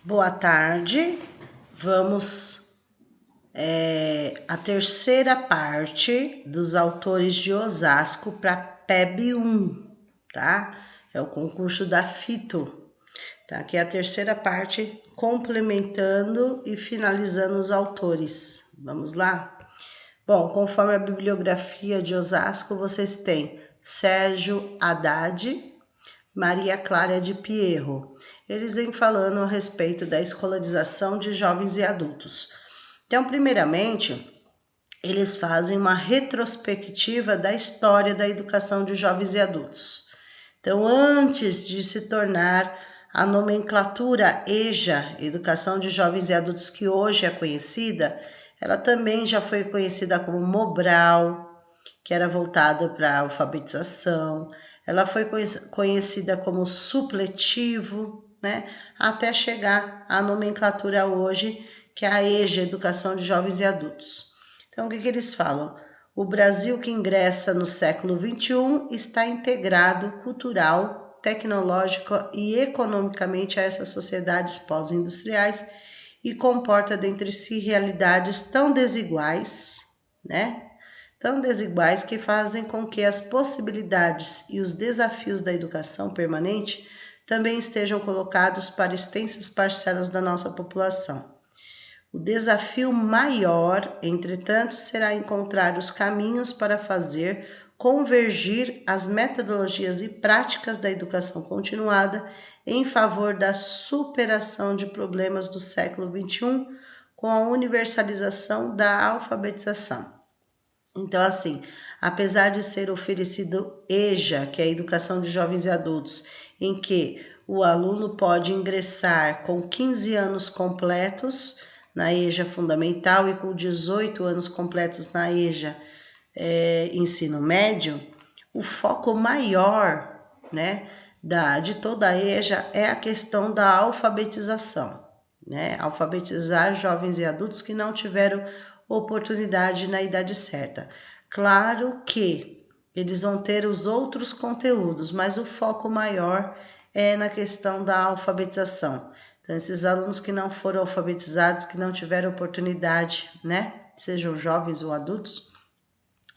Boa tarde, vamos a terceira parte dos autores de Osasco para PEB 1, tá? É o concurso da FITO, tá? Aqui é a terceira parte, complementando e finalizando os autores. Vamos lá? Bom, conforme a bibliografia de Osasco, vocês têm Sérgio Haddad, Maria Clara de Pierro. Eles vêm falando a respeito da escolarização de jovens e adultos. Então, primeiramente, eles fazem uma retrospectiva da história da educação de jovens e adultos. Então, antes de se tornar a nomenclatura EJA, Educação de Jovens e Adultos, que hoje é conhecida, ela também já foi conhecida como Mobral, que era voltada para a alfabetização. Ela foi conhecida como supletivo, né? Até chegar à nomenclatura hoje, que é a EJA, Educação de Jovens e Adultos. Então, o que eles falam? O Brasil que ingressa no século XXI está integrado cultural, tecnológico e economicamente a essas sociedades pós-industriais e comporta dentre si realidades tão desiguais, né? Tão desiguais que fazem com que as possibilidades e os desafios da educação permanente também estejam colocados para extensas parcelas da nossa população. O desafio maior, entretanto, será encontrar os caminhos para fazer convergir as metodologias e práticas da educação continuada em favor da superação de problemas do século XXI com a universalização da alfabetização. Então, assim, apesar de ser oferecido EJA, que é a Educação de Jovens e Adultos, em que o aluno pode ingressar com 15 anos completos na EJA Fundamental e com 18 anos completos na EJA Ensino Médio, o foco maior, né, de toda a EJA é a questão da alfabetização, né? Alfabetizar jovens e adultos que não tiveram oportunidade na idade certa. Claro que eles vão ter os outros conteúdos, mas o foco maior é na questão da alfabetização. Então, esses alunos que não foram alfabetizados, que não tiveram oportunidade, né, sejam jovens ou adultos,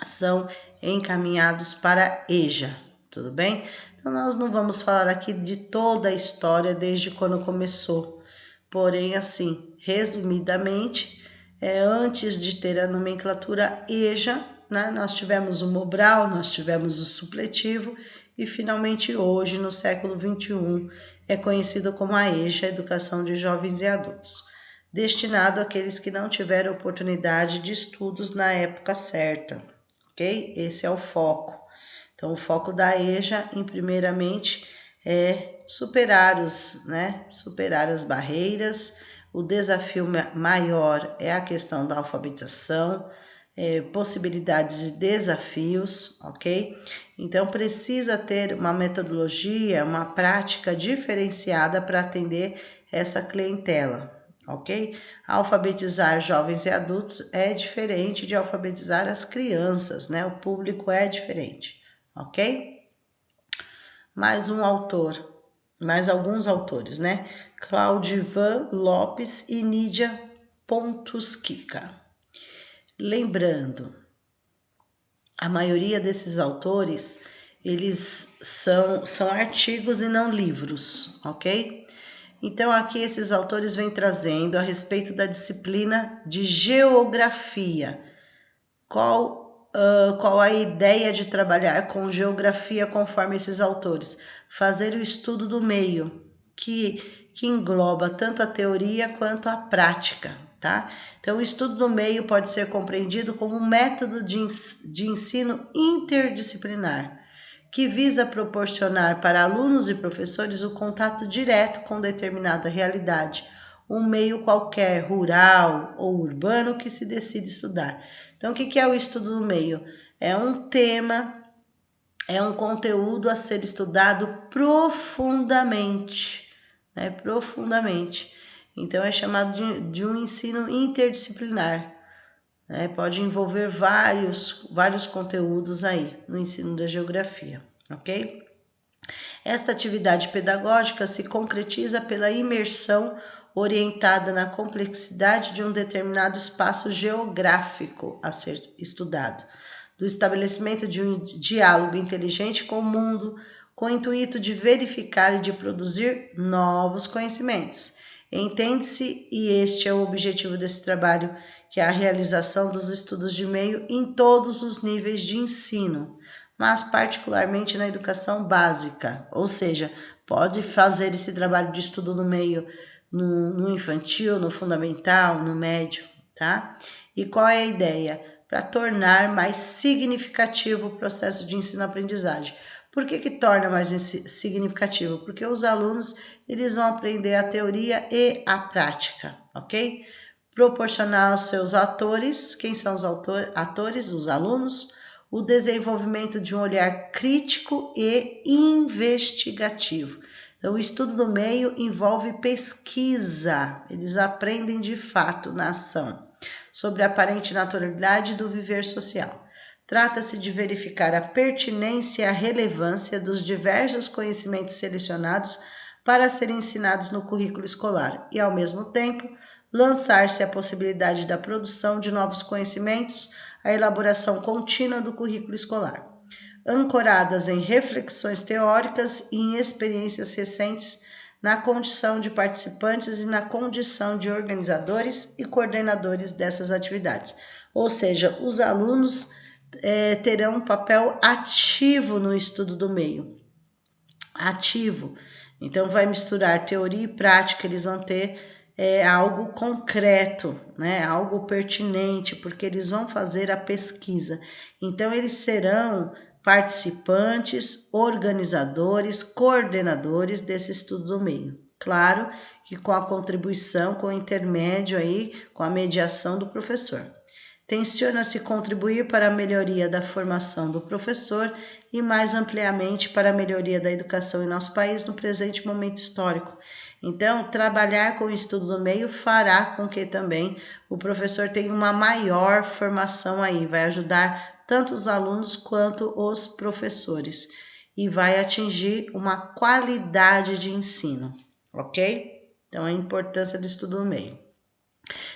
são encaminhados para EJA, tudo bem? Então, nós não vamos falar aqui de toda a história desde quando começou, porém, assim, resumidamente, antes de ter a nomenclatura EJA, né, nós tivemos o Mobral, nós tivemos o supletivo e, finalmente, hoje, no século XXI, é conhecido como a EJA, Educação de Jovens e Adultos, destinado àqueles que não tiveram oportunidade de estudos na época certa, ok? Esse é o foco. Então, o foco da EJA, primeiramente, é superar as barreiras. O desafio maior é a questão da alfabetização, possibilidades e desafios, ok? Então, precisa ter uma metodologia, uma prática diferenciada para atender essa clientela, ok? Alfabetizar jovens e adultos é diferente de alfabetizar as crianças, né? O público é diferente, ok? Mais alguns autores, né? Claudivan Lopes e Nídia Pontuskika. Lembrando, a maioria desses autores, eles são artigos e não livros, ok? Então, aqui esses autores vêm trazendo a respeito da disciplina de geografia. Qual a ideia de trabalhar com geografia conforme esses autores? Fazer o estudo do meio, que engloba tanto a teoria quanto a prática, tá? Então, o estudo do meio pode ser compreendido como um método de ensino interdisciplinar, que visa proporcionar para alunos e professores o contato direto com determinada realidade, um meio qualquer, rural ou urbano, que se decide estudar. Então, o que é o estudo do meio? É um tema, é um conteúdo a ser estudado profundamente, né? Profundamente. Então, é chamado de um ensino interdisciplinar. Né? Pode envolver vários conteúdos aí no ensino da geografia, ok? Esta atividade pedagógica se concretiza pela imersão orientada na complexidade de um determinado espaço geográfico a ser estudado, do estabelecimento de um diálogo inteligente com o mundo, com o intuito de verificar e de produzir novos conhecimentos. Entende-se, e este é o objetivo desse trabalho, que é a realização dos estudos de meio em todos os níveis de ensino, mas particularmente na educação básica, ou seja, pode fazer esse trabalho de estudo no meio no infantil, no fundamental, no médio, tá? E qual é a ideia? Para tornar mais significativo o processo de ensino-aprendizagem. Por que torna mais significativo? Porque os alunos eles vão aprender a teoria e a prática, ok? Proporcionar aos seus atores, quem são os atores? Os alunos, o desenvolvimento de um olhar crítico e investigativo. Então, o estudo do meio envolve pesquisa, eles aprendem de fato na ação, sobre a aparente naturalidade do viver social. Trata-se de verificar a pertinência e a relevância dos diversos conhecimentos selecionados para serem ensinados no currículo escolar e, ao mesmo tempo, lançar-se a possibilidade da produção de novos conhecimentos, a elaboração contínua do currículo escolar, ancoradas em reflexões teóricas e em experiências recentes na condição de participantes e na condição de organizadores e coordenadores dessas atividades. Ou seja, os alunos terão um papel ativo no estudo do meio. Ativo. Então, vai misturar teoria e prática, eles vão ter algo concreto, né? Algo pertinente, porque eles vão fazer a pesquisa. Então, eles serão participantes, organizadores, coordenadores desse estudo do meio. Claro que com a contribuição, com o intermédio aí, com a mediação do professor. Tenciona-se contribuir para a melhoria da formação do professor e, mais ampliamente, para a melhoria da educação em nosso país no presente momento histórico. Então, trabalhar com o estudo do meio fará com que também o professor tenha uma maior formação aí, vai ajudar tanto os alunos quanto os professores e vai atingir uma qualidade de ensino, ok? Então, a importância do estudo do meio.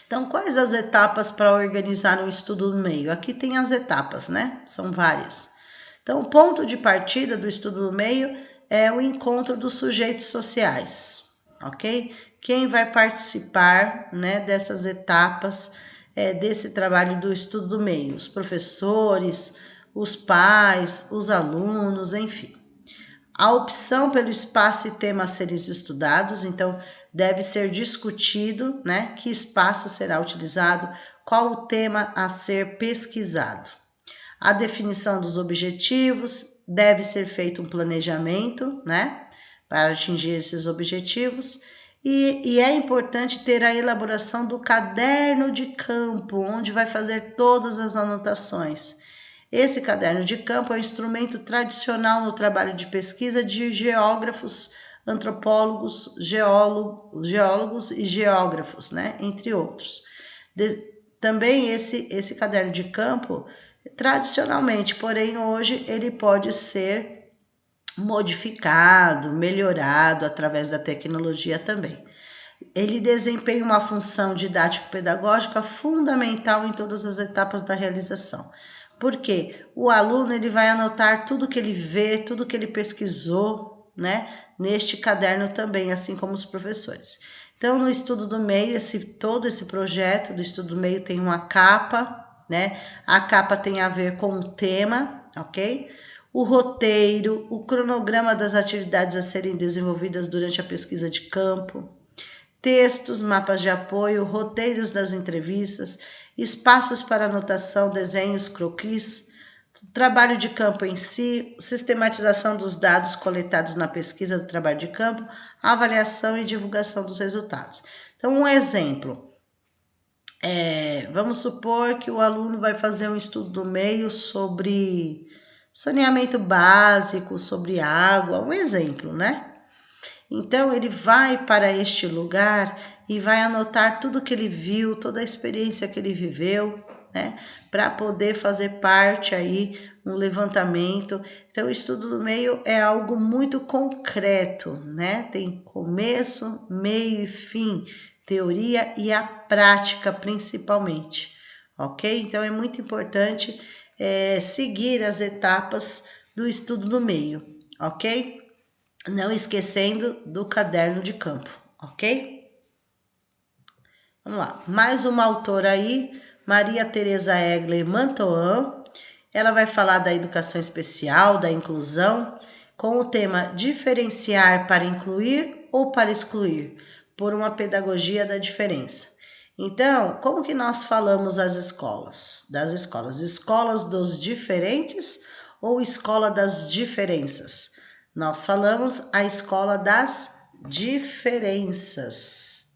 Então, quais as etapas para organizar um estudo do meio? Aqui tem as etapas, né? São várias. Então, o ponto de partida do estudo do meio é o encontro dos sujeitos sociais, ok? Quem vai participar, né, dessas etapas desse trabalho do estudo do meio? Os professores, os pais, os alunos, enfim. A opção pelo espaço e tema a serem estudados, então deve ser discutido, né, que espaço será utilizado, qual o tema a ser pesquisado. A definição dos objetivos, deve ser feito um planejamento, né, para atingir esses objetivos. E é importante ter a elaboração do caderno de campo, onde vai fazer todas as anotações. Esse caderno de campo é um instrumento tradicional no trabalho de pesquisa de geógrafos, antropólogos, geólogos e geógrafos, né, entre outros. Também esse caderno de campo, tradicionalmente, porém hoje ele pode ser modificado, melhorado através da tecnologia também. Ele desempenha uma função didático-pedagógica fundamental em todas as etapas da realização. Porque o aluno ele vai anotar tudo que ele vê, tudo que ele pesquisou, né, neste caderno também, assim como os professores. Então, no estudo do meio, todo esse projeto do estudo do meio tem uma capa, né? A capa tem a ver com o tema, ok? O roteiro, o cronograma das atividades a serem desenvolvidas durante a pesquisa de campo, textos, mapas de apoio, roteiros das entrevistas, espaços para anotação, desenhos, croquis, trabalho de campo em si, sistematização dos dados coletados na pesquisa do trabalho de campo, avaliação e divulgação dos resultados. Então, um exemplo, vamos supor que o aluno vai fazer um estudo do meio sobre saneamento básico, sobre água, um exemplo, né? Então, ele vai para este lugar e vai anotar tudo que ele viu, toda a experiência que ele viveu, né? Para poder fazer parte aí, um levantamento. Então, o estudo do meio é algo muito concreto, né? Tem começo, meio e fim, teoria e a prática principalmente, ok? Então, é muito importante seguir as etapas do estudo do meio, ok? Não esquecendo do caderno de campo, ok? Vamos lá, mais uma autora aí, Maria Teresa Egler Mantoan. Ela vai falar da educação especial, da inclusão, com o tema diferenciar para incluir ou para excluir, por uma pedagogia da diferença. Então, como que nós falamos as escolas? Das escolas, escolas dos diferentes ou escola das diferenças? Nós falamos a escola das diferenças,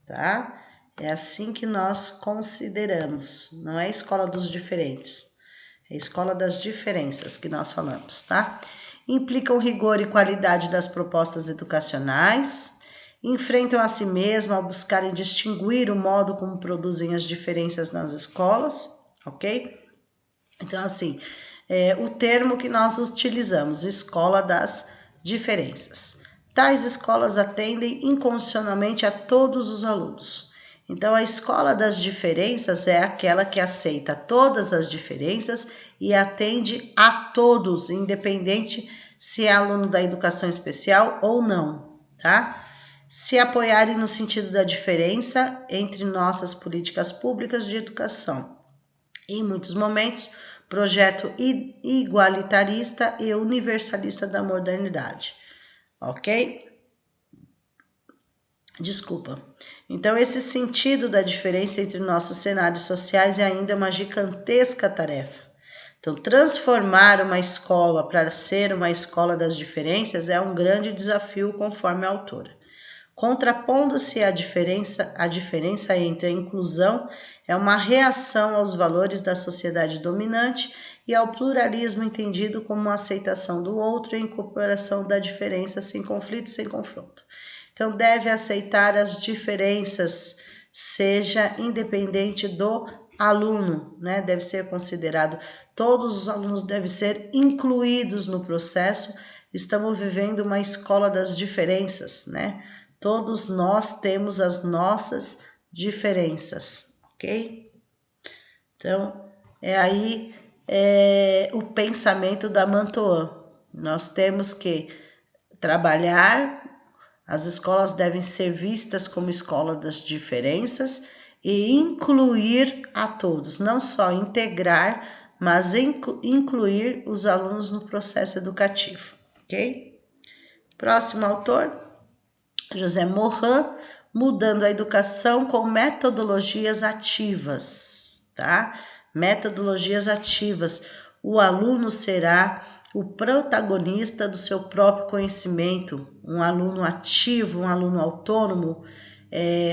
tá? É assim que nós consideramos, não é a escola dos diferentes, é a escola das diferenças que nós falamos, tá? Implicam rigor e qualidade das propostas educacionais, enfrentam a si mesmas ao buscarem distinguir o modo como produzem as diferenças nas escolas, ok? Então, assim, o termo que nós utilizamos, escola das diferenças. Tais escolas atendem incondicionalmente a todos os alunos. Então, a escola das diferenças é aquela que aceita todas as diferenças e atende a todos, independente se é aluno da educação especial ou não, tá? Se apoiarem no sentido da diferença entre nossas políticas públicas de educação. Em muitos momentos, projeto igualitarista e universalista da modernidade, ok? Desculpa. Então, esse sentido da diferença entre nossos cenários sociais é ainda uma gigantesca tarefa. Então, transformar uma escola para ser uma escola das diferenças é um grande desafio, conforme a autora. Contrapondo-se a diferença entre a inclusão é uma reação aos valores da sociedade dominante e ao pluralismo entendido como uma aceitação do outro e incorporação da diferença sem conflito, sem confronto. Então, deve aceitar as diferenças, seja independente do aluno, né? Deve ser considerado, todos os alunos devem ser incluídos no processo. Estamos vivendo uma escola das diferenças, né? Todos nós temos as nossas diferenças, ok? Então, o pensamento da Mantoan. Nós temos que trabalhar. As escolas devem ser vistas como escola das diferenças e incluir a todos, não só integrar, mas incluir os alunos no processo educativo, ok? Próximo autor, José Morin, mudando a educação com metodologias ativas, tá? Metodologias ativas. O aluno será o protagonista do seu próprio conhecimento, um aluno ativo, um aluno autônomo,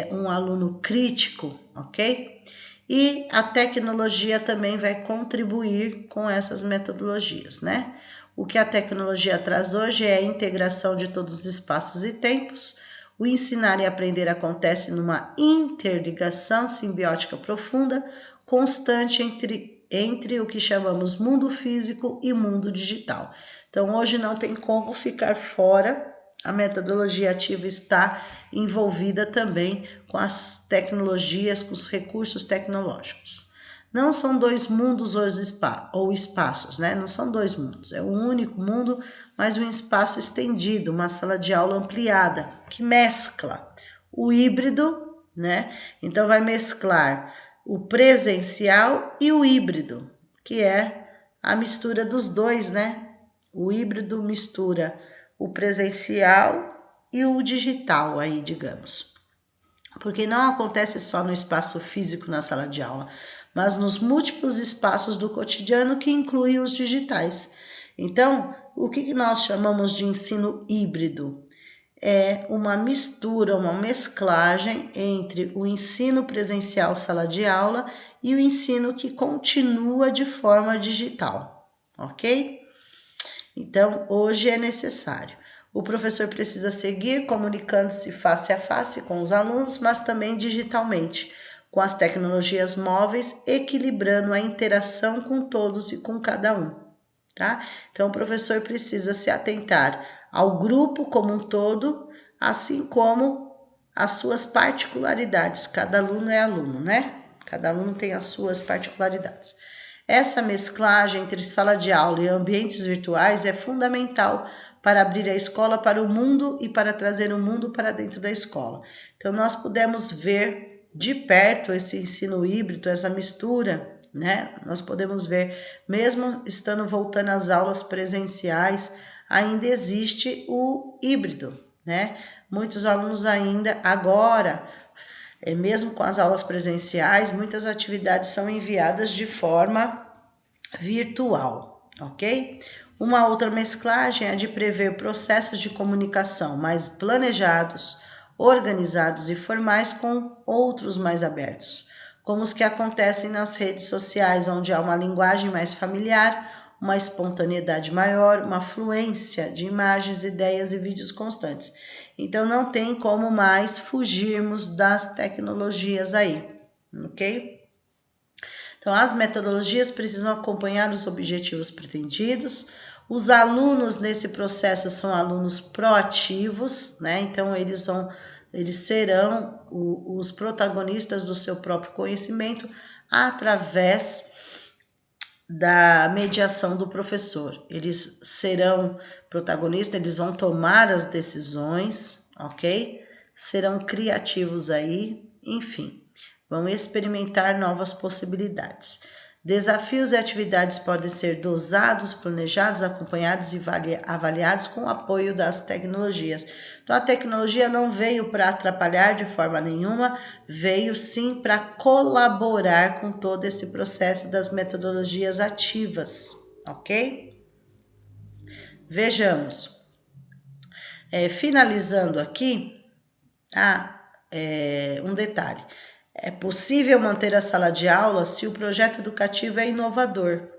um aluno crítico, ok? E a tecnologia também vai contribuir com essas metodologias, né? O que a tecnologia traz hoje é a integração de todos os espaços e tempos. O ensinar e aprender acontece numa interligação simbiótica profunda, constante entre o que chamamos mundo físico e mundo digital. Então, hoje não tem como ficar fora, a metodologia ativa está envolvida também com as tecnologias, com os recursos tecnológicos. Não são dois mundos ou espaços, né? Não são dois mundos, é um único mundo, mas um espaço estendido, uma sala de aula ampliada, que mescla o híbrido, né? Então, vai mesclar o presencial e o híbrido, que é a mistura dos dois, né? O híbrido mistura o presencial e o digital aí, digamos. Porque não acontece só no espaço físico na sala de aula, mas nos múltiplos espaços do cotidiano que incluem os digitais. Então, o que nós chamamos de ensino híbrido? É uma mistura, uma mesclagem entre o ensino presencial sala de aula e o ensino que continua de forma digital, ok? Então, hoje é necessário. O professor precisa seguir comunicando-se face a face com os alunos, mas também digitalmente, com as tecnologias móveis, equilibrando a interação com todos e com cada um. tá? Então, o professor precisa se atentar ao grupo como um todo, assim como as suas particularidades. Cada aluno é aluno, né? Cada aluno tem as suas particularidades. Essa mesclagem entre sala de aula e ambientes virtuais é fundamental para abrir a escola para o mundo e para trazer o mundo para dentro da escola. Então, nós pudemos ver de perto esse ensino híbrido, essa mistura, né? Nós podemos ver, mesmo estando voltando às aulas presenciais, ainda existe o híbrido, né? Muitos alunos ainda agora, mesmo com as aulas presenciais, muitas atividades são enviadas de forma virtual, ok? Uma outra mesclagem é de prever processos de comunicação mais planejados, organizados e formais com outros mais abertos, como os que acontecem nas redes sociais, onde há uma linguagem mais familiar, uma espontaneidade maior, uma fluência de imagens, ideias e vídeos constantes. Então não tem como mais fugirmos das tecnologias aí, ok? Então, as metodologias precisam acompanhar os objetivos pretendidos. Os alunos nesse processo são alunos proativos, né? Então, eles serão os protagonistas do seu próprio conhecimento através da mediação do professor. Eles serão protagonistas, eles vão tomar as decisões, ok? Serão criativos aí, enfim. Vão experimentar novas possibilidades. Desafios e atividades podem ser dosados, planejados, acompanhados e avaliados com o apoio das tecnologias. Então, a tecnologia não veio para atrapalhar de forma nenhuma, veio sim para colaborar com todo esse processo das metodologias ativas, ok? Vejamos. Finalizando aqui, um detalhe. É possível manter a sala de aula se o projeto educativo é inovador.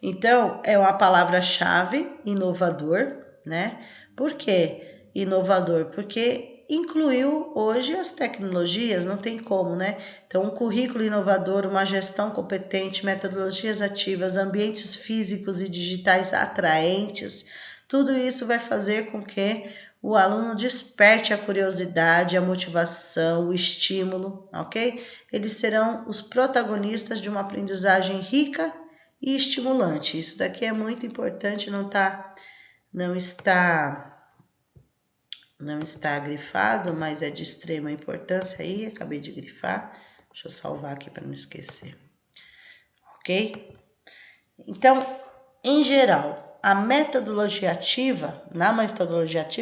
Então, é uma palavra-chave, inovador, né? Por quê inovador? Porque incluiu hoje as tecnologias, não tem como, né? Então, um currículo inovador, uma gestão competente, metodologias ativas, ambientes físicos e digitais atraentes, tudo isso vai fazer com que o aluno desperte a curiosidade, a motivação, o estímulo, ok? Eles serão os protagonistas de uma aprendizagem rica e estimulante. Isso daqui é muito importante, não está grifado, mas é de extrema importância aí, acabei de grifar. Deixa eu salvar aqui para não esquecer. Ok? Então, em geral, na metodologia ativa,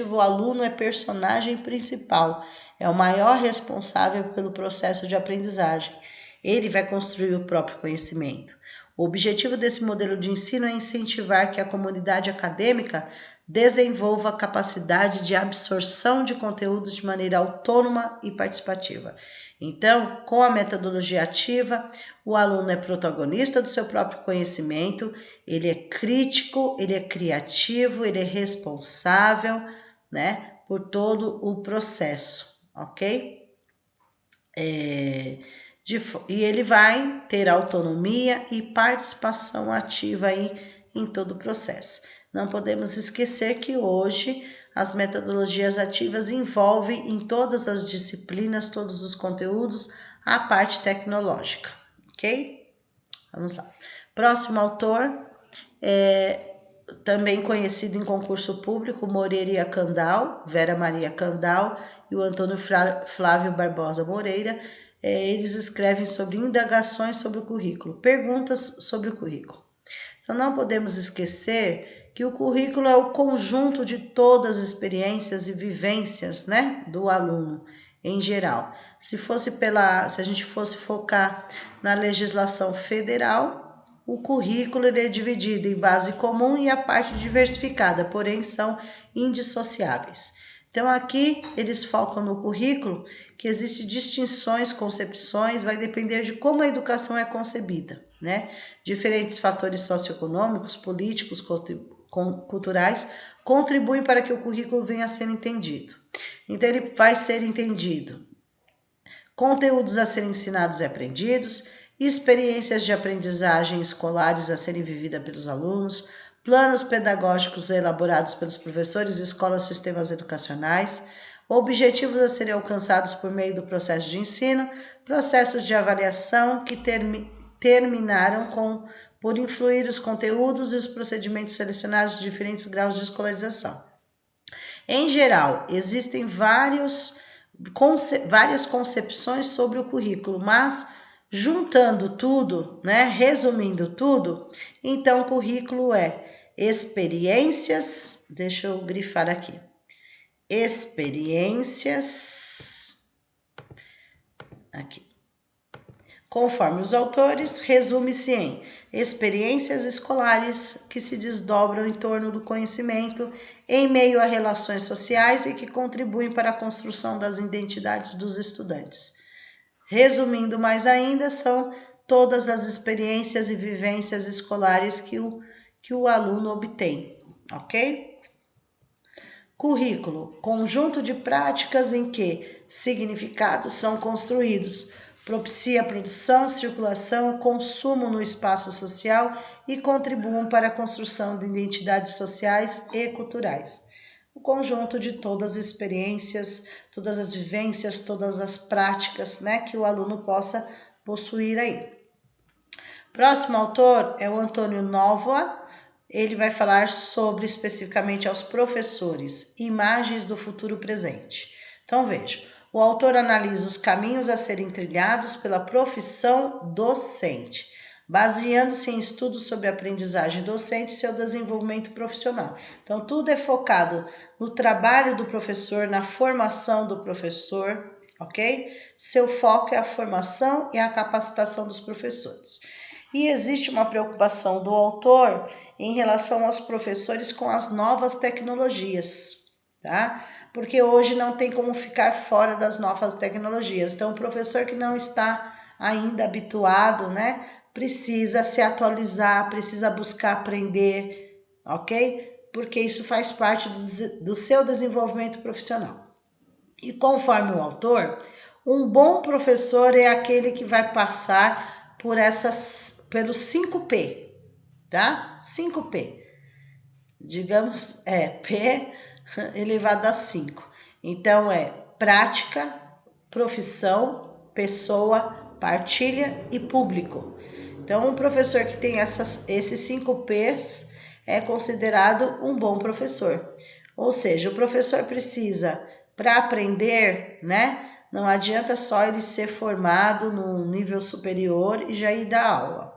o aluno é personagem principal, é o maior responsável pelo processo de aprendizagem. Ele vai construir o próprio conhecimento. O objetivo desse modelo de ensino é incentivar que a comunidade acadêmica desenvolva a capacidade de absorção de conteúdos de maneira autônoma e participativa. Então, com a metodologia ativa, o aluno é protagonista do seu próprio conhecimento, ele é crítico, ele é criativo, ele é responsável, né, por todo o processo, ok? E ele vai ter autonomia e participação ativa aí em todo o processo. Não podemos esquecer que hoje as metodologias ativas envolvem em todas as disciplinas, todos os conteúdos, a parte tecnológica, ok? Vamos lá. Próximo autor, também conhecido em concurso público, Moreira Candal, Vera Maria Candal e o Antônio Flávio Barbosa Moreira. Eles escrevem sobre indagações sobre o currículo, perguntas sobre o currículo. Então, não podemos esquecer que o currículo é o conjunto de todas as experiências e vivências, né, do aluno em geral. Se a gente fosse focar na legislação federal, o currículo é dividido em base comum e a parte diversificada, porém são indissociáveis. Então aqui eles focam no currículo, que existem distinções, concepções, vai depender de como a educação é concebida, né? Diferentes fatores socioeconômicos, políticos, culturais contribuem para que o currículo venha a ser entendido. Então ele vai ser entendido conteúdos a serem ensinados e aprendidos, experiências de aprendizagem escolares a serem vividas pelos alunos, planos pedagógicos elaborados pelos professores, escolas, sistemas educacionais, objetivos a serem alcançados por meio do processo de ensino, processos de avaliação que terminaram por influir os conteúdos e os procedimentos selecionados de diferentes graus de escolarização. Em geral, existem várias concepções sobre o currículo, mas juntando tudo, né, resumindo tudo, então o currículo é experiências, deixa eu grifar aqui, experiências, aqui, conforme os autores, resume-se em experiências escolares que se desdobram em torno do conhecimento em meio a relações sociais e que contribuem para a construção das identidades dos estudantes. Resumindo mais ainda, são todas as experiências e vivências escolares que o aluno obtém, ok? Currículo, conjunto de práticas em que significados são construídos, propicia a produção, circulação, consumo no espaço social e contribuem para a construção de identidades sociais e culturais. O conjunto de todas as experiências, todas as vivências, todas as práticas, né, que o aluno possa possuir aí. Próximo autor é o Antônio Novoa. Ele vai falar sobre, especificamente, aos professores, imagens do futuro presente. Então, veja, o autor analisa os caminhos a serem trilhados pela profissão docente, baseando-se em estudos sobre a aprendizagem docente e seu desenvolvimento profissional. Então, tudo é focado no trabalho do professor, na formação do professor, ok? Seu foco é a formação e a capacitação dos professores. E existe uma preocupação do autor em relação aos professores com as novas tecnologias, tá? Porque hoje não tem como ficar fora das novas tecnologias. Então, o professor que não está ainda habituado, né, precisa se atualizar, precisa buscar aprender, ok? Porque isso faz parte do seu desenvolvimento profissional. E conforme o autor, um bom professor é aquele que vai passar pelos 5P, tá? 5P. Digamos, P elevado a 5. Então, é prática, profissão, pessoa, partilha e público. Então, um professor que tem esses 5Ps é considerado um bom professor. Ou seja, o professor precisa, para aprender, né? Não adianta só ele ser formado no nível superior e já ir dar aula.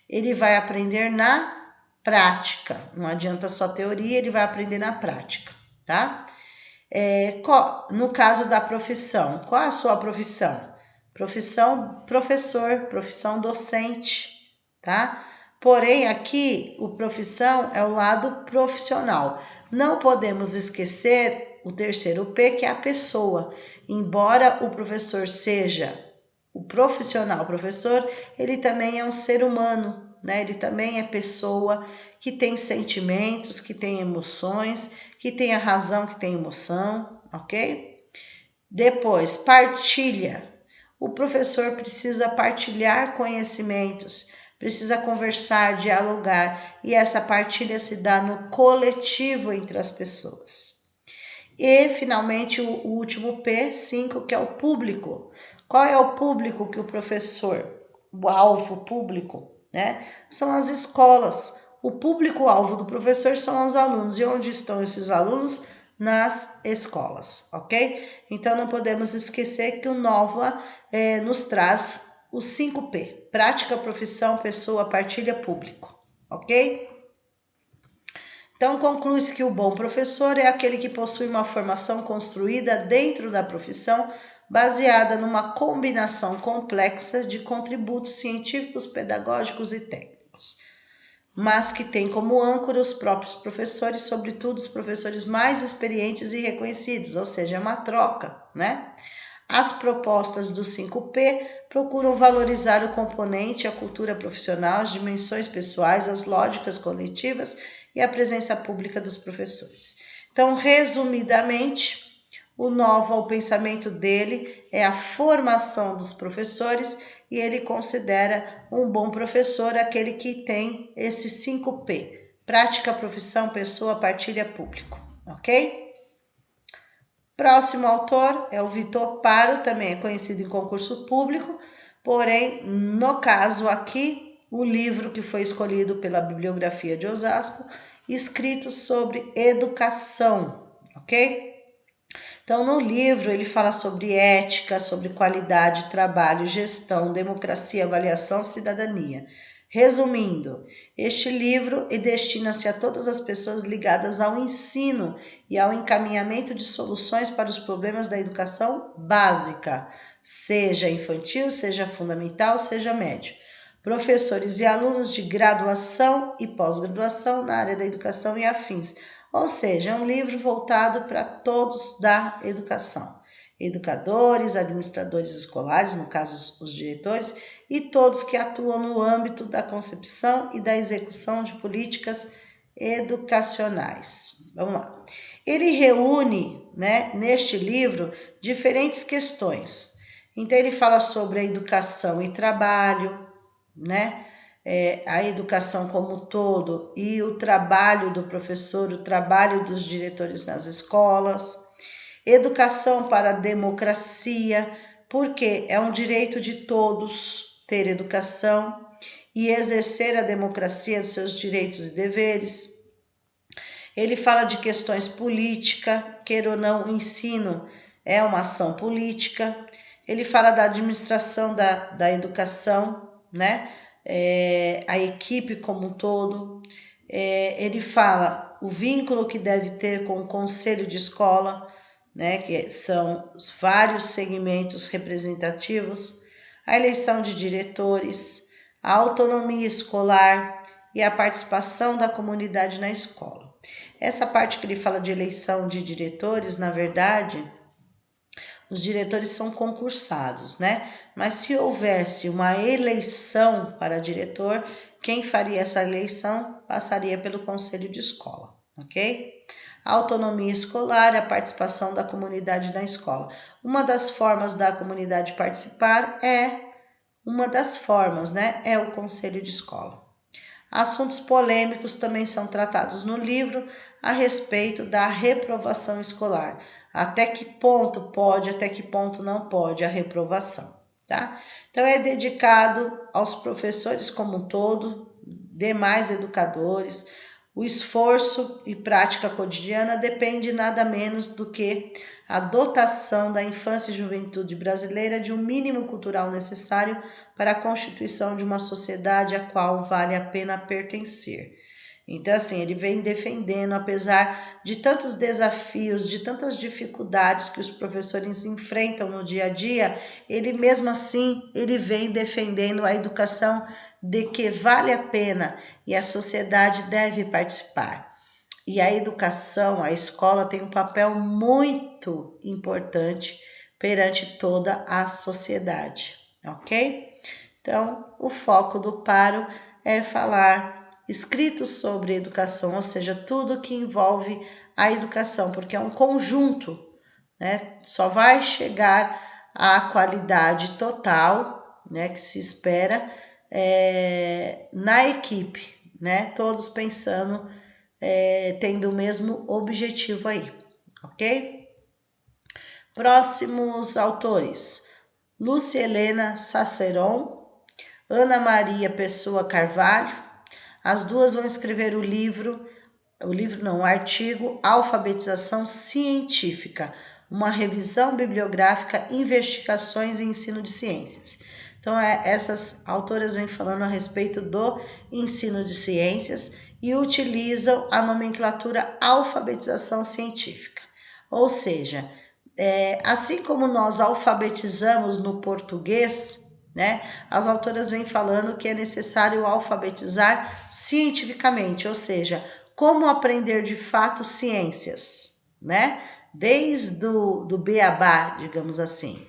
Ele vai aprender na prática. Não adianta só teoria, ele vai aprender na prática, tá? No caso da profissão, qual é a sua profissão? Profissão professor, profissão docente, tá? Porém, aqui, o profissão é o lado profissional. Não podemos esquecer o terceiro P, que é a pessoa. Embora o professor seja o profissional professor, ele também é um ser humano, né? Ele também é pessoa que tem sentimentos, que tem emoções, que tem a razão, que tem emoção, ok? Depois, partilha. O professor precisa partilhar conhecimentos, precisa conversar, dialogar, e essa partilha se dá no coletivo entre as pessoas. E, finalmente, o último P, 5, que é o público. Qual é o público que o professor, o alvo público, né? São as escolas. O público-alvo do professor são os alunos. E onde estão esses alunos? Nas escolas, ok? Então, não podemos esquecer que o Novoa nos traz os 5P. Prática, profissão, pessoa, partilha, público, ok? Então, conclui-se que o bom professor é aquele que possui uma formação construída dentro da profissão, baseada numa combinação complexa de contributos científicos, pedagógicos e técnicos, mas que tem como âncora os próprios professores, sobretudo os professores mais experientes e reconhecidos, ou seja, é uma troca, né? As propostas do 5P procuram valorizar o componente, a cultura profissional, as dimensões pessoais, as lógicas coletivas e a presença pública dos professores. Então, resumidamente, o pensamento dele é a formação dos professores e ele considera um bom professor aquele que tem esses 5P. prática, profissão, pessoa, partilha, público, ok? Próximo autor é o Vitor Paro, também é conhecido em concurso público, porém, no caso aqui, o livro que foi escolhido pela Bibliografia de Osasco, escrito sobre educação, ok? Então, no livro, ele fala sobre ética, sobre qualidade, trabalho, gestão, democracia, avaliação, cidadania. Resumindo, este livro destina-se a todas as pessoas ligadas ao ensino e ao encaminhamento de soluções para os problemas da educação básica, seja infantil, seja fundamental, seja médio. Professores e alunos de graduação e pós-graduação na área da educação e afins. Ou seja, é um livro voltado para todos da educação. Educadores, administradores escolares, no caso os diretores, e todos que atuam no âmbito da concepção e da execução de políticas educacionais. Vamos lá. Ele reúne, neste livro, diferentes questões. Então, ele fala sobre a educação e trabalho, a educação como um todo e o trabalho do professor, o trabalho dos diretores nas escolas. Educação para a democracia, porque é um direito de todos ter educação e exercer a democracia de seus direitos e deveres. Ele fala de questões políticas, queira ou não, o ensino é uma ação política. Ele fala da administração da educação, a equipe como um todo. Ele fala o vínculo que deve ter com o conselho de escola, que são os vários segmentos representativos, a eleição de diretores, a autonomia escolar e a participação da comunidade na escola. Essa parte que ele fala de eleição de diretores, na verdade, os diretores são concursados, Mas se houvesse uma eleição para diretor, quem faria essa eleição passaria pelo conselho de escola, ok? A autonomia escolar, a participação da comunidade na escola. Uma das formas da comunidade participar é o conselho de escola. Assuntos polêmicos também são tratados no livro a respeito da reprovação escolar. Até que ponto pode, até que ponto não pode a reprovação, tá? Então, é dedicado aos professores como um todo, demais educadores. O esforço e prática cotidiana depende nada menos do que a dotação da infância e juventude brasileira de um mínimo cultural necessário para a constituição de uma sociedade a qual vale a pena pertencer. Então, assim, ele vem defendendo, apesar de tantos desafios, de tantas dificuldades que os professores enfrentam no dia a dia, ele mesmo assim, ele vem defendendo a educação de que vale a pena e a sociedade deve participar. E a educação, a escola tem um papel muito importante perante toda a sociedade, ok? Então, o foco do Paro é falar escritos sobre educação, ou seja, tudo que envolve a educação, porque é um conjunto, Só vai chegar à qualidade total, que se espera na equipe, Todos pensando, tendo o mesmo objetivo aí, ok? Próximos autores: Lúcia Helena Saceron, Ana Maria Pessoa Carvalho. As duas vão escrever o artigo Alfabetização Científica, uma revisão bibliográfica, investigações e ensino de ciências. Então, essas autoras vêm falando a respeito do ensino de ciências e utilizam a nomenclatura alfabetização científica. Ou seja, assim como nós alfabetizamos no português, as autoras vêm falando que é necessário alfabetizar cientificamente, ou seja, como aprender de fato ciências, Desde do beabá, digamos assim,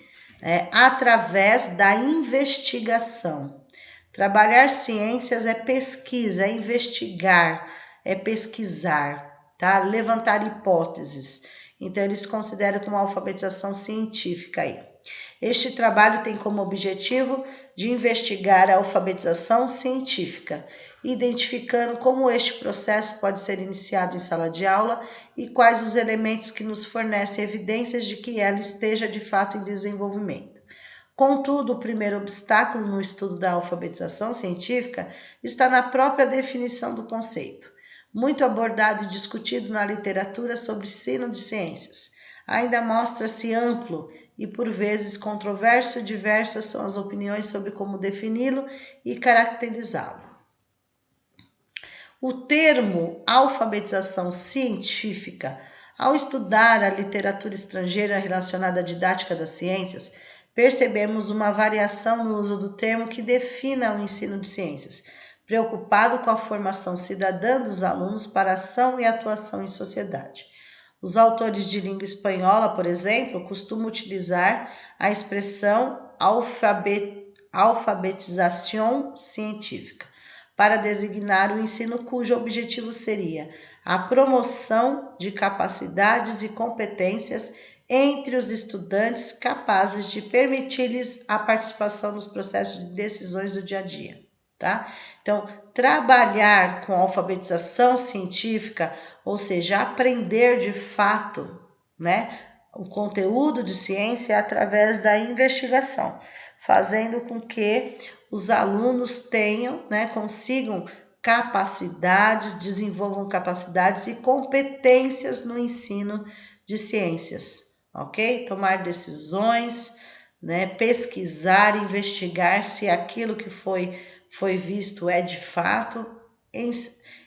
através da investigação. Trabalhar ciências é pesquisa, é investigar, é pesquisar, tá? Levantar hipóteses. Então, eles consideram como alfabetização científica aí. Este trabalho tem como objetivo de investigar a alfabetização científica, identificando como este processo pode ser iniciado em sala de aula e quais os elementos que nos fornecem evidências de que ela esteja de fato em desenvolvimento. Contudo, o primeiro obstáculo no estudo da alfabetização científica está na própria definição do conceito, muito abordado e discutido na literatura sobre ensino de ciências. Ainda mostra-se amplo e, por vezes, controverso e diversas são as opiniões sobre como defini-lo e caracterizá-lo. O termo alfabetização científica, ao estudar a literatura estrangeira relacionada à didática das ciências, percebemos uma variação no uso do termo que defina o ensino de ciências, preocupado com a formação cidadã dos alunos para ação e atuação em sociedade. Os autores de língua espanhola, por exemplo, costumam utilizar a expressão alfabetização científica para designar o ensino cujo objetivo seria a promoção de capacidades e competências entre os estudantes capazes de permitir-lhes a participação nos processos de decisões do dia a dia, tá? Então, trabalhar com alfabetização científica, ou seja, aprender de fato, né, o conteúdo de ciência através da investigação, fazendo com que os alunos tenham, né, consigam capacidades, desenvolvam capacidades e competências no ensino de ciências, ok? Tomar decisões, né, pesquisar, investigar se aquilo que foi visto é de fato,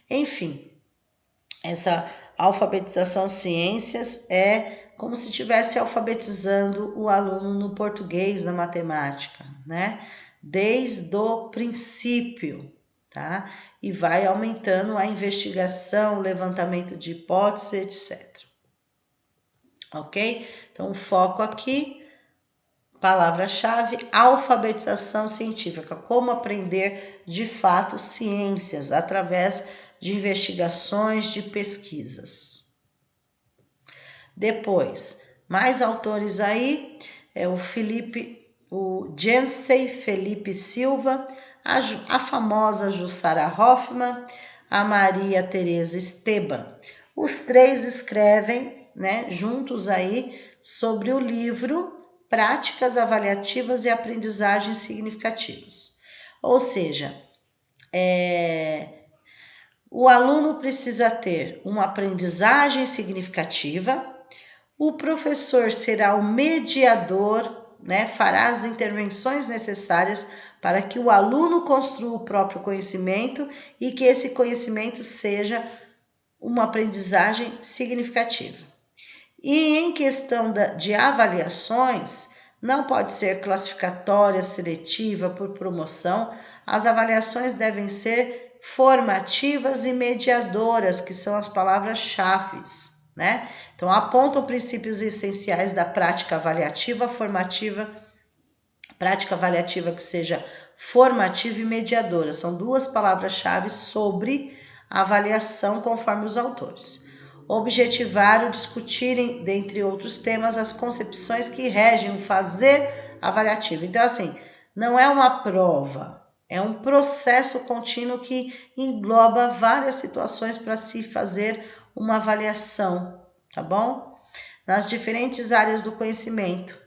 enfim, essa alfabetização ciências é como se estivesse alfabetizando o aluno no português, na matemática, né? Desde o princípio, tá? E vai aumentando a investigação, levantamento de hipóteses, etc. Ok? Então, o foco aqui, palavra-chave, alfabetização científica. Como aprender, de fato, ciências através de investigações, de pesquisas. Depois, mais autores aí, o Jensen Felipe Silva, a famosa Jussara Hoffmann, a Maria Tereza Esteban. Os três escrevem, né, juntos aí sobre o livro Práticas Avaliativas e Aprendizagens Significativas. Ou seja, o aluno precisa ter uma aprendizagem significativa, o professor será o mediador, né, fará as intervenções necessárias para que o aluno construa o próprio conhecimento e que esse conhecimento seja uma aprendizagem significativa. E em questão de avaliações, não pode ser classificatória, seletiva, por promoção. As avaliações devem ser formativas e mediadoras, que são as palavras-chave, né? Então, apontam princípios essenciais da prática avaliativa que seja formativa e mediadora. São duas palavras-chave sobre avaliação, conforme os autores. Objetivar, discutirem, dentre outros temas, as concepções que regem o fazer avaliativo. Então, assim, não é uma prova, é um processo contínuo que engloba várias situações para se fazer uma avaliação, tá bom? Nas diferentes áreas do conhecimento,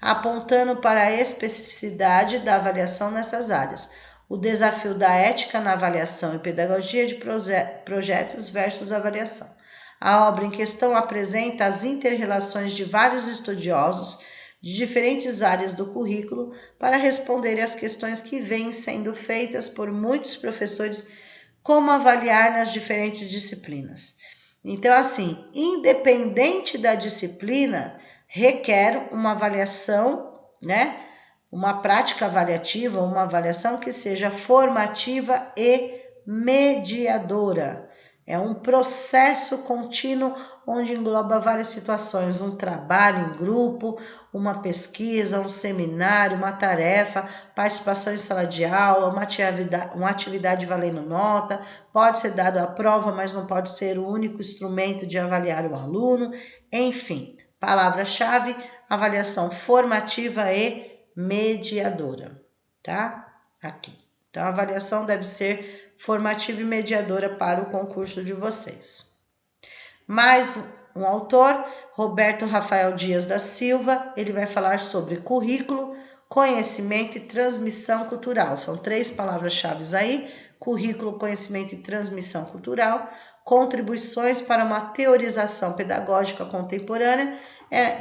apontando para a especificidade da avaliação nessas áreas. O desafio da ética na avaliação e pedagogia de projetos versus avaliação. A obra em questão apresenta as inter-relações de vários estudiosos de diferentes áreas do currículo para responder às questões que vêm sendo feitas por muitos professores, como avaliar nas diferentes disciplinas. Então, assim, independente da disciplina, requer uma avaliação, né? Uma prática avaliativa, uma avaliação que seja formativa e mediadora. É um processo contínuo onde engloba várias situações, um trabalho em grupo, uma pesquisa, um seminário, uma tarefa, participação em sala de aula, uma atividade valendo nota, pode ser dado à prova, mas não pode ser o único instrumento de avaliar o aluno, enfim, Palavra-chave, avaliação formativa e mediadora, tá? Aqui. Então, a avaliação deve ser formativa e mediadora para o concurso de vocês. Mais um autor, Roberto Rafael Dias da Silva, ele vai falar sobre currículo, conhecimento e transmissão cultural. São 3 palavras-chave aí: currículo, conhecimento e transmissão cultural, contribuições para uma teorização pedagógica contemporânea,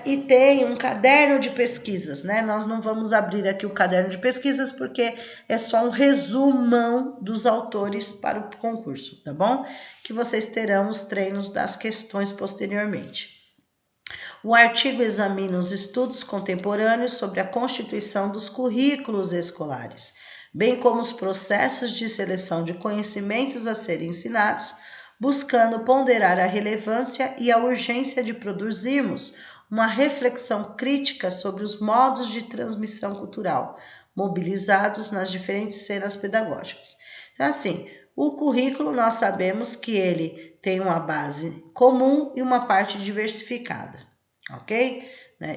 e tem um caderno de pesquisas, né? Nós não vamos abrir aqui o caderno de pesquisas porque é só um resumão dos autores para o concurso, tá bom? Que vocês terão os treinos das questões posteriormente. O artigo examina os estudos contemporâneos sobre a constituição dos currículos escolares, bem como os processos de seleção de conhecimentos a serem ensinados, buscando ponderar a relevância e a urgência de produzirmos uma reflexão crítica sobre os modos de transmissão cultural mobilizados nas diferentes cenas pedagógicas. Então, assim, o currículo nós sabemos que ele tem uma base comum e uma parte diversificada, ok?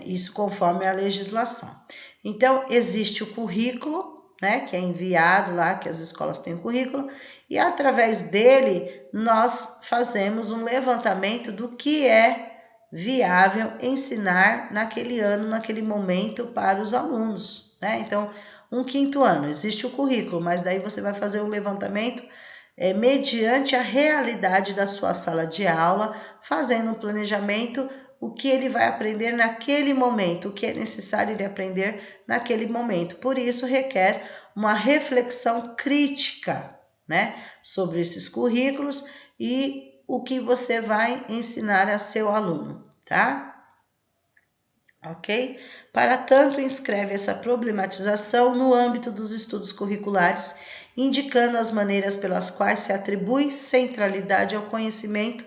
Isso conforme a legislação. Então, existe o currículo, né, que é enviado lá, que as escolas têm o currículo, e através dele nós fazemos um levantamento do que é viável ensinar naquele ano, naquele momento para os alunos, né? Então, um 5º ano, existe o currículo, mas daí você vai fazer um levantamento mediante a realidade da sua sala de aula, fazendo um planejamento, o que ele vai aprender naquele momento, o que é necessário ele aprender naquele momento. Por isso, requer uma reflexão crítica, né, sobre esses currículos e o que você vai ensinar a seu aluno, tá? Ok? Para tanto, inscreve essa problematização no âmbito dos estudos curriculares, indicando as maneiras pelas quais se atribui centralidade ao conhecimento,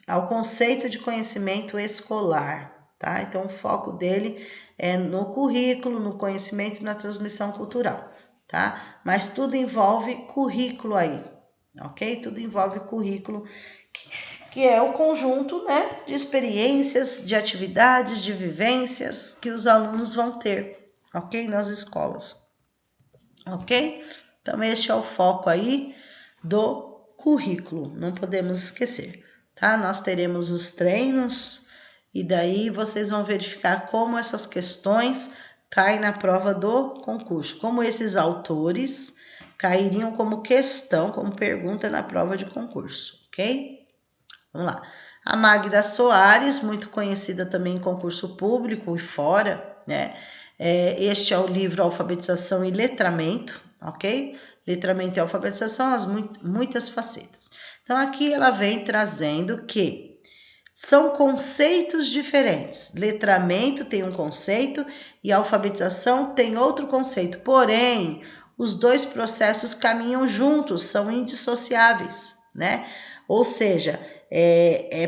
ao conceito de conhecimento escolar, tá? Então, o foco dele é no currículo, no conhecimento e na transmissão cultural, tá? Mas tudo envolve currículo aí, ok? Tudo envolve currículo, que é o conjunto, né, de experiências, de atividades, de vivências que os alunos vão ter, ok? Nas escolas, ok? Então, este é o foco aí do currículo, não podemos esquecer, tá? Nós teremos os treinos e daí vocês vão verificar como essas questões caem na prova do concurso, como esses autores cairiam como questão, como pergunta na prova de concurso, ok? Vamos lá. A Magda Soares, muito conhecida também em concurso público e fora, né? Este é o livro Alfabetização e Letramento, ok? Letramento e alfabetização, muitas facetas. Então, aqui ela vem trazendo que são conceitos diferentes. Letramento tem um conceito e alfabetização tem outro conceito. Porém, os 2 processos caminham juntos, são indissociáveis, né? Ou seja,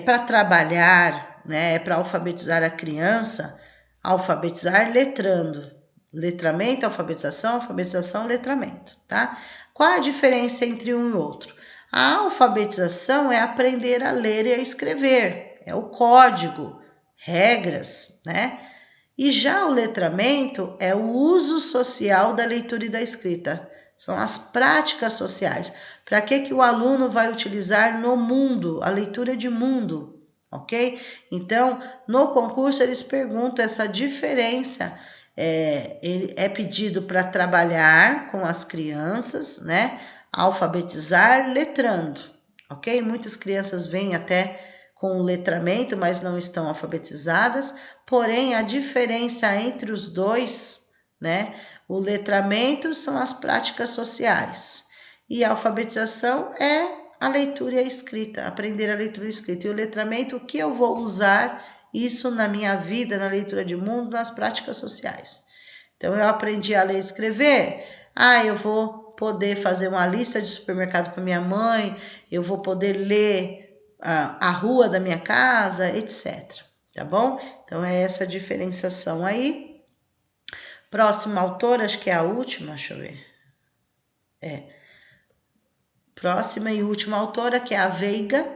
para trabalhar, né? É para alfabetizar a criança, alfabetizar letrando. Letramento, alfabetização, letramento, tá? Qual a diferença entre um e outro? A alfabetização é aprender a ler e a escrever, é o código, regras, né? E já o letramento é o uso social da leitura e da escrita, são as práticas sociais. Para que o aluno vai utilizar no mundo, a leitura de mundo, ok? Então, no concurso eles perguntam essa diferença. É pedido para trabalhar com as crianças, né? Alfabetizar letrando, ok? Muitas crianças vêm até com o letramento, mas não estão alfabetizadas, porém a diferença entre os 2, né? O letramento são as práticas sociais e a alfabetização é a leitura e a escrita, aprender a leitura e a escrita. E o letramento, o que eu vou usar isso na minha vida, na leitura de mundo, nas práticas sociais. Então, eu aprendi a ler e escrever, eu vou poder fazer uma lista de supermercado para minha mãe, eu vou poder ler a rua da minha casa, etc. Tá bom? Então, é essa diferenciação aí. Próxima autora, acho que é a última, deixa eu ver. Próxima e última autora, que é a Veiga,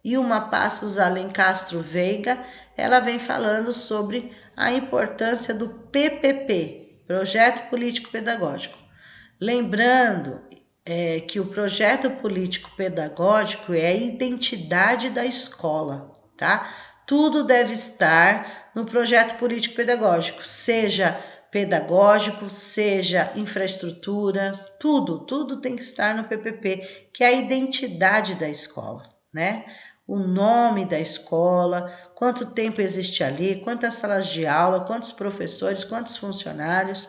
Ilma Passos Alencastro Veiga. ela vem falando sobre a importância do PPP, Projeto Político Pedagógico. Lembrando que o projeto político pedagógico é a identidade da escola, tá? Tudo deve estar no projeto político pedagógico, seja pedagógico, seja infraestruturas, tudo tem que estar no PPP, que é a identidade da escola, né? O nome da escola, quanto tempo existe ali, quantas salas de aula, quantos professores, quantos funcionários,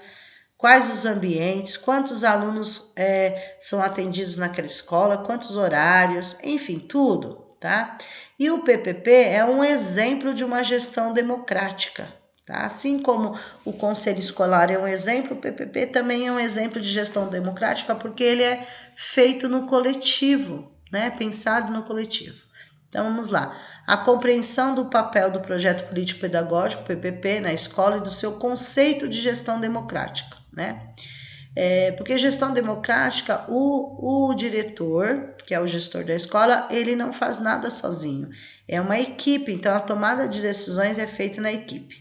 quais os ambientes, quantos alunos são atendidos naquela escola, quantos horários, enfim, tudo, tá? E o PPP é um exemplo de uma gestão democrática, tá? Assim como o Conselho Escolar é um exemplo, o PPP também é um exemplo de gestão democrática, porque ele é feito no coletivo, né? Pensado no coletivo. Então, vamos lá. A compreensão do papel do projeto político-pedagógico, PPP, na escola e do seu conceito de gestão democrática, né? Porque gestão democrática, o diretor, que é o gestor da escola, ele não faz nada sozinho. É uma equipe, então a tomada de decisões é feita na equipe.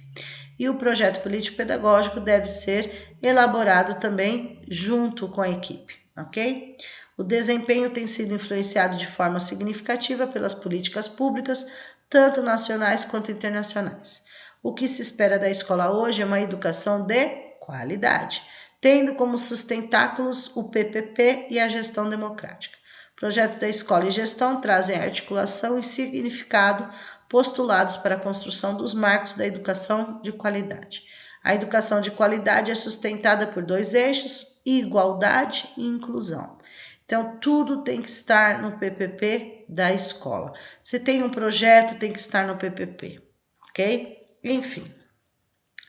E o projeto político-pedagógico deve ser elaborado também junto com a equipe, ok? O desempenho tem sido influenciado de forma significativa pelas políticas públicas, tanto nacionais quanto internacionais. O que se espera da escola hoje é uma educação de qualidade, tendo como sustentáculos o PPP e a gestão democrática. O projeto da escola e gestão trazem articulação e significado postulados para a construção dos marcos da educação de qualidade. A educação de qualidade é sustentada por 2 eixos: igualdade e inclusão. Então, tudo tem que estar no PPP da escola. Se tem um projeto, tem que estar no PPP, ok? Enfim,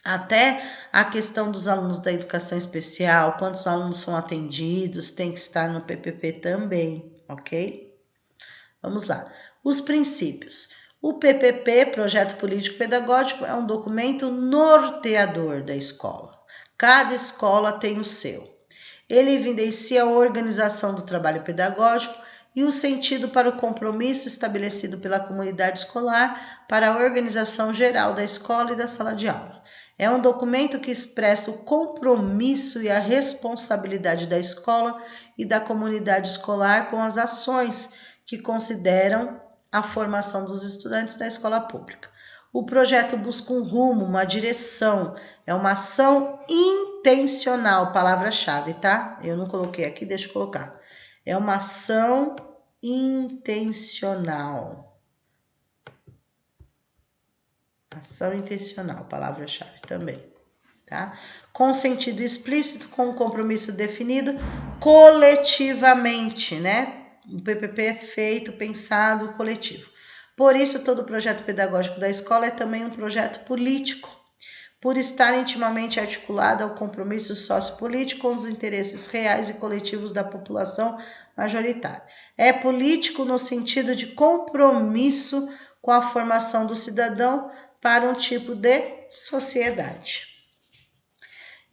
até a questão dos alunos da educação especial, quantos alunos são atendidos, tem que estar no PPP também, ok? Vamos lá. Os princípios. O PPP, Projeto Político Pedagógico, é um documento norteador da escola. Cada escola tem o seu. Ele evidencia a organização do trabalho pedagógico e o sentido para o compromisso estabelecido pela comunidade escolar para a organização geral da escola e da sala de aula. É um documento que expressa o compromisso e a responsabilidade da escola e da comunidade escolar com as ações que consideram a formação dos estudantes da escola pública. O projeto busca um rumo, uma direção, é uma ação intencional, palavra-chave, tá? Eu não coloquei aqui, deixa eu colocar. É uma ação intencional. Ação intencional, palavra-chave também, tá? Com sentido explícito, com um compromisso definido coletivamente, né? O PPP é feito, pensado, coletivo. Por isso, todo projeto pedagógico da escola é também um projeto político, por estar intimamente articulado ao compromisso sociopolítico com os interesses reais e coletivos da população majoritária. É político no sentido de compromisso com a formação do cidadão para um tipo de sociedade.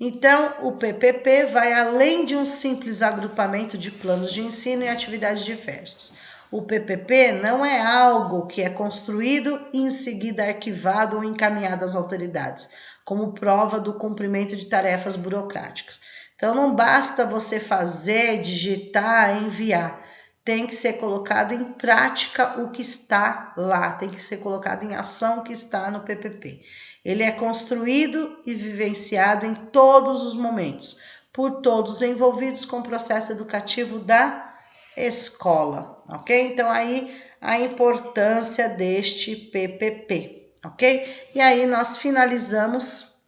Então, o PPP vai além de um simples agrupamento de planos de ensino e atividades diversas. O PPP não é algo que é construído e em seguida arquivado ou encaminhado às autoridades, como prova do cumprimento de tarefas burocráticas. Então, não basta você fazer, digitar, enviar. Tem que ser colocado em prática o que está lá, tem que ser colocado em ação o que está no PPP. Ele é construído e vivenciado em todos os momentos, por todos envolvidos com o processo educativo da escola, ok? Então, aí a importância deste PPP, ok? E aí nós finalizamos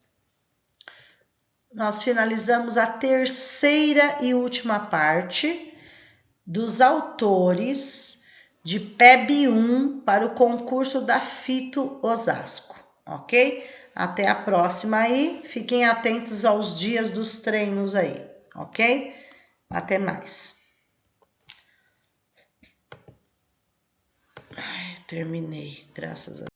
a terceira e última parte dos autores de PEB 1 para o concurso da FITO Osasco, ok? Até a próxima aí, fiquem atentos aos dias dos treinos aí, ok? Até mais. Terminei, graças a Deus.